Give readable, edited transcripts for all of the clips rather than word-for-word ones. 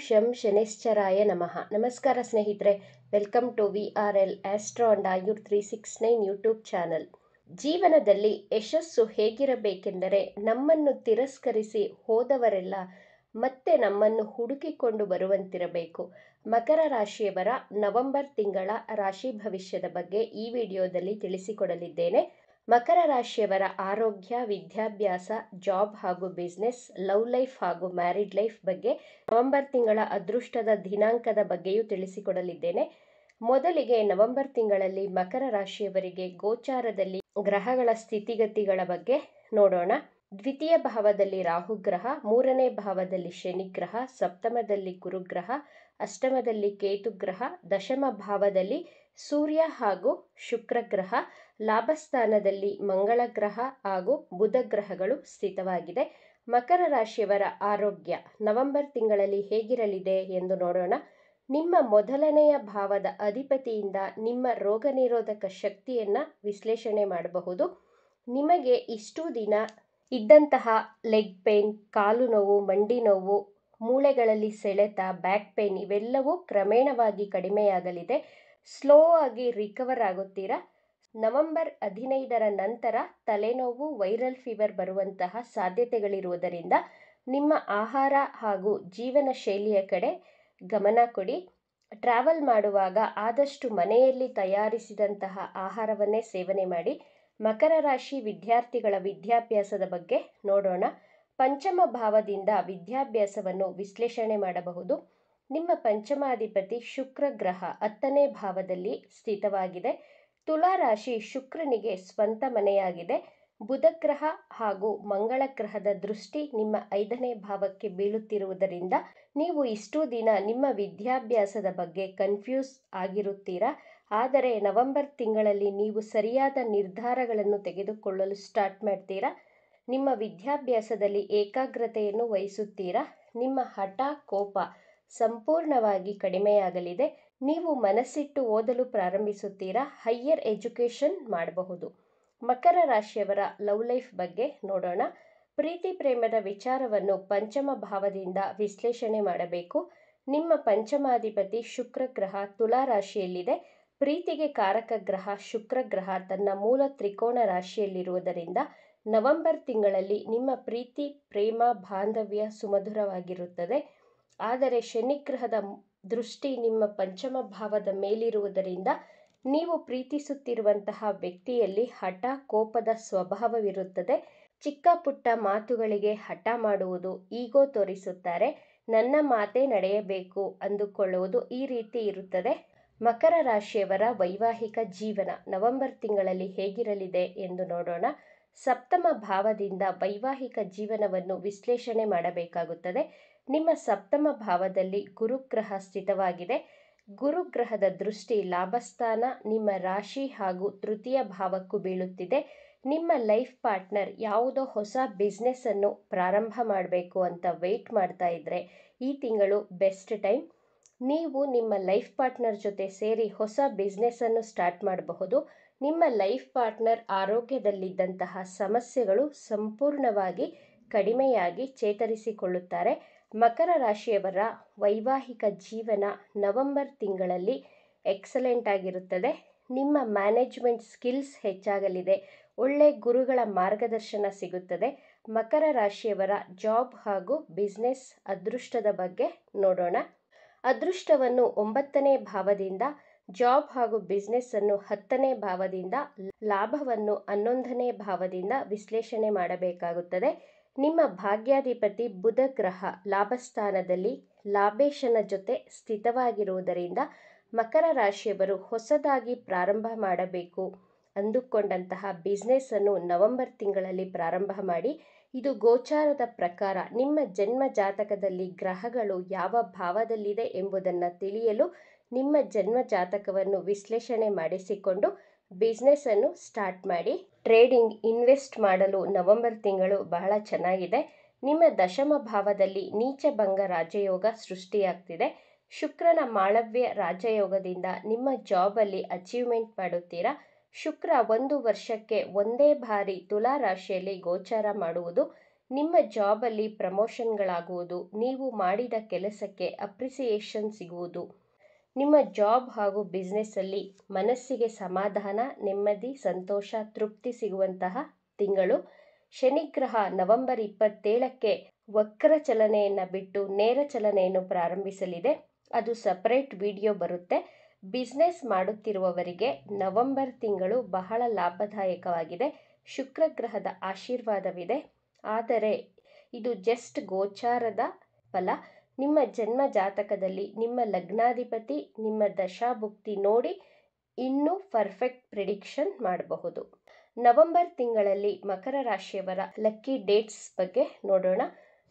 ಶಂ ಶನೈಶ್ಚರಾಯ ನಮಃ. ನಮಸ್ಕಾರ ಸ್ನೇಹಿತರೆ, welcome to VRL astro and Ayur 369 YouTube channel. ಜೀವನದಲ್ಲಿ ಯಶಸ್ಸು ಹೇಗಿರಬೇಕೆಂದರೆ ನಮ್ಮನ್ನು ತಿರಸ್ಕರಿಸಿ ಹೋದವರೆಲ್ಲ ಮತ್ತೆ ನಮ್ಮನ್ನು ಹುಡುಕಿಕೊಂಡು ಬರುವಂತಿರಬೇಕು. ಮಕರ ರಾಶಿಯವರ ನವೆಂಬರ್ ತಿಂಗಳ ರಾಶಿ ಭವಿಷ್ಯದ ಬಗ್ಗೆ ಈ ವಿಡಿಯೋದಲ್ಲಿ ತಿಳಿಸಿಕೊಡಲಿದ್ದೇನೆ. ಮಕರ ರಾಶಿಯವರ ಆರೋಗ್ಯ, ವಿದ್ಯಾಭ್ಯಾಸ, ಜಾಬ್ ಹಾಗೂ ಬಿಸ್ನೆಸ್, ಲವ್ ಲೈಫ್ ಹಾಗೂ ಮ್ಯಾರಿಡ್ ಲೈಫ್ ಬಗ್ಗೆ, ನವೆಂಬರ್ ತಿಂಗಳ ಅದೃಷ್ಟದ ದಿನಾಂಕದ ಬಗ್ಗೆಯೂ ತಿಳಿಸಿಕೊಡಲಿದ್ದೇನೆ. ಮೊದಲಿಗೆ ನವೆಂಬರ್ ತಿಂಗಳಲ್ಲಿ ಮಕರ ರಾಶಿಯವರಿಗೆ ಗೋಚಾರದಲ್ಲಿ ಗ್ರಹಗಳ ಸ್ಥಿತಿಗತಿಗಳ ಬಗ್ಗೆ ನೋಡೋಣ. ದ್ವಿತೀಯ ಭಾವದಲ್ಲಿ ರಾಹುಗ್ರಹ, ಮೂರನೇ ಭಾವದಲ್ಲಿ ಶನಿಗ್ರಹ, ಸಪ್ತಮದಲ್ಲಿ ಗುರುಗ್ರಹ, ಅಷ್ಟಮದಲ್ಲಿ ಕೇತುಗ್ರಹ, ದಶಮ ಭಾವದಲ್ಲಿ ಸೂರ್ಯ ಹಾಗೂ ಶುಕ್ರಗ್ರಹ, ಲಾಭಸ್ಥಾನದಲ್ಲಿ ಮಂಗಳ ಗ್ರಹ ಹಾಗೂ ಬುಧ ಗ್ರಹಗಳು ಸ್ಥಿತವಾಗಿದೆ. ಮಕರ ರಾಶಿಯವರ ಆರೋಗ್ಯ ನವೆಂಬರ್ ತಿಂಗಳಲ್ಲಿ ಹೇಗಿರಲಿದೆ ಎಂದು ನೋಡೋಣ. ನಿಮ್ಮ ಮೊದಲನೆಯ ಭಾವದ ಅಧಿಪತಿಯಿಂದ ನಿಮ್ಮ ರೋಗ ನಿರೋಧಕ ಶಕ್ತಿಯನ್ನು ವಿಶ್ಲೇಷಣೆ ಮಾಡಬಹುದು. ನಿಮಗೆ ಇಷ್ಟು ದಿನ ಇದ್ದಂತಹ ಲೆಗ್ ಪೇನ್, ಕಾಲು ನೋವು, ಮಂಡಿ ನೋವು, ಮೂಳೆಗಳಲ್ಲಿ ಸೆಳೆತ, ಬ್ಯಾಕ್ ಪೇನ್ ಇವೆಲ್ಲವೂ ಕ್ರಮೇಣವಾಗಿ ಕಡಿಮೆಯಾಗಲಿದೆ. ಸ್ಲೋ ಆಗಿ ರಿಕವರ್ ಆಗುತ್ತೀರಾ. ನವೆಂಬರ್ 15ರ ನಂತರ ತಲೆನೋವು, ವೈರಲ್ ಫೀವರ್ ಬರುವಂತಹ ಸಾಧ್ಯತೆಗಳಿರುವುದರಿಂದ ನಿಮ್ಮ ಆಹಾರ ಹಾಗೂ ಜೀವನ ಶೈಲಿಯ ಕಡೆ ಗಮನ ಕೊಡಿ. ಟ್ರಾವೆಲ್ ಮಾಡುವಾಗ ಆದಷ್ಟು ಮನೆಯಲ್ಲಿ ತಯಾರಿಸಿದಂತಹ ಆಹಾರವನ್ನೇ ಸೇವನೆ ಮಾಡಿ. ಮಕರ ರಾಶಿ ವಿದ್ಯಾರ್ಥಿಗಳ ವಿದ್ಯಾಭ್ಯಾಸದ ಬಗ್ಗೆ ನೋಡೋಣ. ಪಂಚಮ ಭಾವದಿಂದ ವಿದ್ಯಾಭ್ಯಾಸವನ್ನು ವಿಶ್ಲೇಷಣೆ ಮಾಡಬಹುದು. ನಿಮ್ಮ ಪಂಚಮಾಧಿಪತಿ ಶುಕ್ರ ಗ್ರಹ 10ನೇ ಭಾವದಲ್ಲಿ ಸ್ಥಿತವಾಗಿದೆ. ತುಲಾ ರಾಶಿ ಶುಕ್ರನಿಗೆ ಸ್ವಂತ ಮನೆಯಾಗಿದೆ. ಬುಧ ಗ್ರಹ ಹಾಗೂ ಮಂಗಳ ಗ್ರಹದ ದೃಷ್ಟಿ ನಿಮ್ಮ 5ನೇ ಭಾವಕ್ಕೆ ಬೀಳುತ್ತಿರುವುದರಿಂದ ನೀವು ಇಷ್ಟು ದಿನ ನಿಮ್ಮ ವಿದ್ಯಾಭ್ಯಾಸದ ಬಗ್ಗೆ ಕನ್ಫ್ಯೂಸ್ ಆಗಿರುತ್ತೀರಾ. ಆದರೆ ನವೆಂಬರ್ ತಿಂಗಳಲ್ಲಿ ನೀವು ಸರಿಯಾದ ನಿರ್ಧಾರಗಳನ್ನು ತೆಗೆದುಕೊಳ್ಳಲು ಸ್ಟಾರ್ಟ್ ಮಾಡ್ತೀರಾ. ನಿಮ್ಮ ವಿದ್ಯಾಭ್ಯಾಸದಲ್ಲಿ ಏಕಾಗ್ರತೆಯನ್ನು ವಹಿಸುತ್ತೀರಾ. ನಿಮ್ಮ ಹಠ, ಕೋಪ ಸಂಪೂರ್ಣವಾಗಿ ಕಡಿಮೆಯಾಗಲಿದೆ. ನೀವು ಮನಸ್ಸಿಟ್ಟು ಓದಲು ಪ್ರಾರಂಭಿಸುತ್ತೀರಾ. ಹೈಯರ್ ಎಜುಕೇಷನ್ ಮಾಡಬಹುದು. ಮಕರ ರಾಶಿಯವರ ಲವ್ ಲೈಫ್ ಬಗ್ಗೆ ನೋಡೋಣ. ಪ್ರೀತಿ ಪ್ರೇಮದ ವಿಚಾರವನ್ನು ಪಂಚಮ ಭಾವದಿಂದ ವಿಶ್ಲೇಷಣೆ ಮಾಡಬೇಕು. ನಿಮ್ಮ ಪಂಚಮಾಧಿಪತಿ ಶುಕ್ರ ಗ್ರಹ ತುಲಾ ರಾಶಿಯಲ್ಲಿದೆ. ಪ್ರೀತಿಗೆ ಕಾರಕ ಗ್ರಹ ಶುಕ್ರ ಗ್ರಹ ತನ್ನ ಮೂಲ ತ್ರಿಕೋಣ ರಾಶಿಯಲ್ಲಿರುವುದರಿಂದ ನವೆಂಬರ್ ತಿಂಗಳಲ್ಲಿ ನಿಮ್ಮ ಪ್ರೀತಿ ಪ್ರೇಮ ಬಾಂಧವ್ಯ ಸುಮಧುರವಾಗಿರುತ್ತದೆ. ಆದರೆ ಶನಿಗ್ರಹದ ದೃಷ್ಟಿ ನಿಮ್ಮ ಪಂಚಮ ಭಾವದ ಮೇಲಿರುವುದರಿಂದ ನೀವು ಪ್ರೀತಿಸುತ್ತಿರುವಂತಹ ವ್ಯಕ್ತಿಯಲ್ಲಿ ಹಠ, ಕೋಪದ ಸ್ವಭಾವವಿರುತ್ತದೆ. ಚಿಕ್ಕ ಪುಟ್ಟ ಮಾತುಗಳಿಗೆ ಹಠ ಮಾಡುವುದು, ಈಗೋ ತೋರಿಸುತ್ತಾರೆ. ನನ್ನ ಮಾತೇ ನಡೆಯಬೇಕು ಅಂದುಕೊಳ್ಳುವುದು ಈ ರೀತಿ ಇರುತ್ತದೆ. ಮಕರ ರಾಶಿಯವರ ವೈವಾಹಿಕ ಜೀವನ ನವೆಂಬರ್ ತಿಂಗಳಲ್ಲಿ ಹೇಗಿರಲಿದೆ ಎಂದು ನೋಡೋಣ. ಸಪ್ತಮ ಭಾವದಿಂದ ವೈವಾಹಿಕ ಜೀವನವನ್ನು ವಿಶ್ಲೇಷಣೆ ಮಾಡಬೇಕಾಗುತ್ತದೆ. ನಿಮ್ಮ ಸಪ್ತಮ ಭಾವದಲ್ಲಿ ಗುರುಗ್ರಹ ಸ್ಥಿತವಾಗಿದೆ. ಗುರುಗ್ರಹದ ದೃಷ್ಟಿ ಲಾಭಸ್ಥಾನ, ನಿಮ್ಮ ರಾಶಿ ಹಾಗೂ ತೃತೀಯ ಭಾವಕ್ಕೂ ಬೀಳುತ್ತಿದೆ. ನಿಮ್ಮ ಲೈಫ್ ಪಾರ್ಟ್ನರ್ ಯಾವುದೋ ಹೊಸ ಬಿಸ್ನೆಸ್ ಅನ್ನು ಪ್ರಾರಂಭ ಮಾಡಬೇಕು ಅಂತ ವೆಯ್ಟ್ ಮಾಡ್ತಾ ಇದ್ರೆ ಈ ತಿಂಗಳು ಬೆಸ್ಟ್ ಟೈಮ್. ನೀವು ನಿಮ್ಮ ಲೈಫ್ ಪಾರ್ಟ್ನರ್ ಜೊತೆ ಸೇರಿ ಹೊಸ ಬಿಸ್ನೆಸ್ ಅನ್ನು ಸ್ಟಾರ್ಟ್ ಮಾಡಬಹುದು. ನಿಮ್ಮ ಲೈಫ್ ಪಾರ್ಟ್ನರ್ ಆರೋಗ್ಯದಲ್ಲಿದ್ದಂತಹ ಸಮಸ್ಯೆಗಳು ಸಂಪೂರ್ಣವಾಗಿ ಕಡಿಮೆಯಾಗಿ ಚೇತರಿಸಿಕೊಳ್ಳುತ್ತಾರೆ. ಮಕರ ರಾಶಿಯವರ ವೈವಾಹಿಕ ಜೀವನ ನವೆಂಬರ್ ತಿಂಗಳಲ್ಲಿ ಎಕ್ಸಲೆಂಟ್ ಆಗಿರುತ್ತದೆ. ನಿಮ್ಮ ಮ್ಯಾನೇಜ್ಮೆಂಟ್ ಸ್ಕಿಲ್ಸ್ ಹೆಚ್ಚಾಗಲಿದೆ. ಒಳ್ಳೆ ಗುರುಗಳ ಮಾರ್ಗದರ್ಶನ ಸಿಗುತ್ತದೆ. ಮಕರ ರಾಶಿಯವರ ಜಾಬ್ ಹಾಗೂ ಬಿಸ್ನೆಸ್ ಅದೃಷ್ಟದ ಬಗ್ಗೆ ನೋಡೋಣ. ಅದೃಷ್ಟವನ್ನು 9ನೇ ಭಾವದಿಂದ, ಜಾಬ್ ಹಾಗೂ ಬಿಸ್ನೆಸ್ ಅನ್ನು 10ನೇ ಭಾವದಿಂದ, ಲಾಭವನ್ನು 11ನೇ ಭಾವದಿಂದ ವಿಶ್ಲೇಷಣೆ ಮಾಡಬೇಕಾಗುತ್ತದೆ. ನಿಮ್ಮ ಭಾಗ್ಯಾಧಿಪತಿ ಬುಧ ಗ್ರಹ ಲಾಭಸ್ಥಾನದಲ್ಲಿ ಲಾಭೇಶನ ಜೊತೆ ಸ್ಥಿತವಾಗಿರುವುದರಿಂದ ಮಕರ ರಾಶಿಯವರು ಹೊಸದಾಗಿ ಪ್ರಾರಂಭ ಮಾಡಬೇಕು ಅಂದುಕೊಂಡಂತಹ ಬಿಸ್ನೆಸ್ ಅನ್ನು ನವೆಂಬರ್ ತಿಂಗಳಲ್ಲಿ ಪ್ರಾರಂಭ ಮಾಡಿ. ಇದು ಗೋಚಾರದ ಪ್ರಕಾರ ನಿಮ್ಮ ಜನ್ಮ ಜಾತಕದಲ್ಲಿ ಗ್ರಹಗಳು ಯಾವ ಭಾವದಲ್ಲಿದೆ ಎಂಬುದನ್ನು ತಿಳಿಯಲು ನಿಮ್ಮ ಜನ್ಮ ಜಾತಕವನ್ನು ವಿಶ್ಲೇಷಣೆ ಮಾಡಿಸಿಕೊಂಡು ಬಿಸ್ನೆಸ್ ಅನ್ನು ಸ್ಟಾರ್ಟ್ ಮಾಡಿ. ಟ್ರೇಡಿಂಗ್, ಇನ್ವೆಸ್ಟ್ ಮಾಡಲು ನವೆಂಬರ್ ತಿಂಗಳು ಬಹಳ ಚೆನ್ನಾಗಿದೆ. ನಿಮ್ಮ ದಶಮ ಭಾವದಲ್ಲಿ ನೀಚಭಂಗ ರಾಜಯೋಗ ಸೃಷ್ಟಿಯಾಗ್ತಿದೆ. ಶುಕ್ರನ ಮಾಳವ್ಯ ರಾಜಯೋಗದಿಂದ ನಿಮ್ಮ ಜಾಬಲ್ಲಿ ಅಚೀವ್ಮೆಂಟ್ ಮಾಡುತ್ತೀರಾ. ಶುಕ್ರ 1 ವರ್ಷಕ್ಕೆ ಒಂದೇ ಬಾರಿ ತುಲಾ ರಾಶಿಯಲ್ಲಿ ಗೋಚಾರ ಮಾಡುವುದು ನಿಮ್ಮ ಜಾಬಲ್ಲಿ ಪ್ರಮೋಷನ್ಗಳಾಗುವುದು, ನೀವು ಮಾಡಿದ ಕೆಲಸಕ್ಕೆ ಅಪ್ರಿಸಿಯೇಷನ್ ಸಿಗುವುದು, ನಿಮ್ಮ ಜಾಬ್ ಹಾಗೂ ಬಿಸ್ನೆಸ್ಸಲ್ಲಿ ಮನಸ್ಸಿಗೆ ಸಮಾಧಾನ, ನೆಮ್ಮದಿ, ಸಂತೋಷ, ತೃಪ್ತಿ ಸಿಗುವಂತಹ ತಿಂಗಳು. ಶನಿಗ್ರಹ ನವೆಂಬರ್ 27ಕ್ಕೆ ವಕ್ರ ಚಲನೆಯನ್ನು ಬಿಟ್ಟು ನೇರ ಚಲನೆಯನ್ನು ಪ್ರಾರಂಭಿಸಲಿದೆ. ಅದು ಸಪರೇಟ್ ವಿಡಿಯೋ ಬರುತ್ತೆ. ಬಿಸ್ನೆಸ್ ಮಾಡುತ್ತಿರುವವರಿಗೆ ನವೆಂಬರ್ ತಿಂಗಳು ಬಹಳ ಲಾಭದಾಯಕವಾಗಿದೆ. ಶುಕ್ರ ಗ್ರಹದ ಆಶೀರ್ವಾದವಿದೆ. ಆದರೆ ಇದು ಜಸ್ಟ್ ಗೋಚಾರದ ಫಲ. ನಿಮ್ಮ ಜನ್ಮ ಜಾತಕದಲ್ಲಿ ನಿಮ್ಮ ಲಗ್ನಾಧಿಪತಿ ನಿಮ್ಮ ದಶಾಭುಕ್ತಿ ನೋಡಿ ಇನ್ನೂ ಪರ್ಫೆಕ್ಟ್ ಪ್ರಿಡಿಕ್ಷನ್ ಮಾಡಬಹುದು. ನವೆಂಬರ್ ತಿಂಗಳಲ್ಲಿ ಮಕರ ರಾಶಿಯವರ ಲಕ್ಕಿ ಡೇಟ್ಸ್ ಬಗ್ಗೆ ನೋಡೋಣ.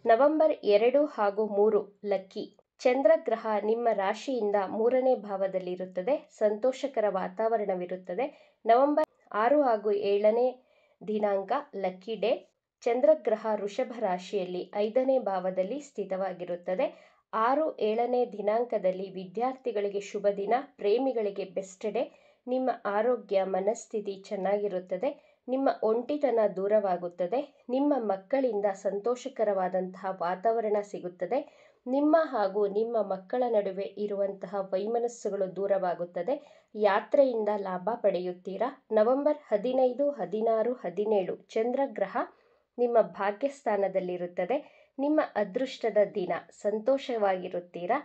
ನವೆಂಬರ್ 2 ಹಾಗೂ 3 ಲಕ್ಕಿ. ಚಂದ್ರಗ್ರಹ ನಿಮ್ಮ ರಾಶಿಯಿಂದ 3ನೇ ಭಾವದಲ್ಲಿರುತ್ತದೆ. ಸಂತೋಷಕರ ವಾತಾವರಣವಿರುತ್ತದೆ. ನವೆಂಬರ್ 6 ಹಾಗೂ 7ನೇ ದಿನಾಂಕ ಲಕ್ಕಿ ಡೇ. ಚಂದ್ರಗ್ರಹ ವೃಷಭ ರಾಶಿಯಲ್ಲಿ 5ನೇ ಭಾವದಲ್ಲಿ ಸ್ಥಿತವಾಗಿರುತ್ತದೆ. 6, 7ನೇ ದಿನಾಂಕದಲ್ಲಿ ವಿದ್ಯಾರ್ಥಿಗಳಿಗೆ ಶುಭ ದಿನ, ಪ್ರೇಮಿಗಳಿಗೆ ಬೆಸ್ಟ್ ಡೇ. ನಿಮ್ಮ ಆರೋಗ್ಯ ಮನಸ್ಥಿತಿ ಚೆನ್ನಾಗಿರುತ್ತದೆ. ನಿಮ್ಮ ಒಂಟಿತನ ದೂರವಾಗುತ್ತದೆ. ನಿಮ್ಮ ಮಕ್ಕಳಿಂದ ಸಂತೋಷಕರವಾದಂತಹ ವಾತಾವರಣ ಸಿಗುತ್ತದೆ. ನಿಮ್ಮ ಹಾಗೂ ನಿಮ್ಮ ಮಕ್ಕಳ ನಡುವೆ ಇರುವಂತಹ ವೈಮನಸ್ಸುಗಳು ದೂರವಾಗುತ್ತದೆ. ಯಾತ್ರೆಯಿಂದ ಲಾಭ ಪಡೆಯುತ್ತೀರಾ. ನವೆಂಬರ್ 15, 16, 17 ಚಂದ್ರಗ್ರಹ ನಿಮ್ಮ ಭಾಗ್ಯಸ್ಥಾನದಲ್ಲಿರುತ್ತದೆ. ನಿಮ್ಮ ಅದೃಷ್ಟದ ದಿನ. ಸಂತೋಷವಾಗಿರುತ್ತೀರಾ.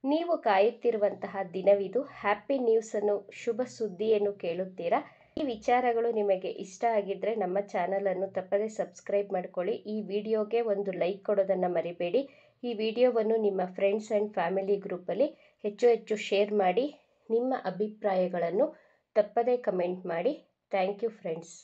ನೀವು ಕಾಯುತ್ತಿರುವಂತಹ ದಿನವಿದು. ಹ್ಯಾಪಿ ನ್ಯೂಸನ್ನು, ಶುಭ ಸುದ್ದಿಯನ್ನು ಕೇಳುತ್ತೀರಾ. ಈ ವಿಚಾರಗಳು ನಿಮಗೆ ಇಷ್ಟ ಆಗಿದ್ದರೆ ನಮ್ಮ ಚಾನಲನ್ನು ತಪ್ಪದೇ ಸಬ್ಸ್ಕ್ರೈಬ್ ಮಾಡ್ಕೊಳ್ಳಿ. ಈ ವಿಡಿಯೋಗೆ ಒಂದು ಲೈಕ್ ಕೊಡೋದನ್ನು ಮರಿಬೇಡಿ. ಈ ವಿಡಿಯೋವನ್ನು ನಿಮ್ಮ ಫ್ರೆಂಡ್ಸ್ ಆ್ಯಂಡ್ ಫ್ಯಾಮಿಲಿ ಗ್ರೂಪಲ್ಲಿ ಹೆಚ್ಚು ಶೇರ್ ಮಾಡಿ. ನಿಮ್ಮ ಅಭಿಪ್ರಾಯಗಳನ್ನು ತಪ್ಪದೇ ಕಮೆಂಟ್ ಮಾಡಿ. Thank you friends.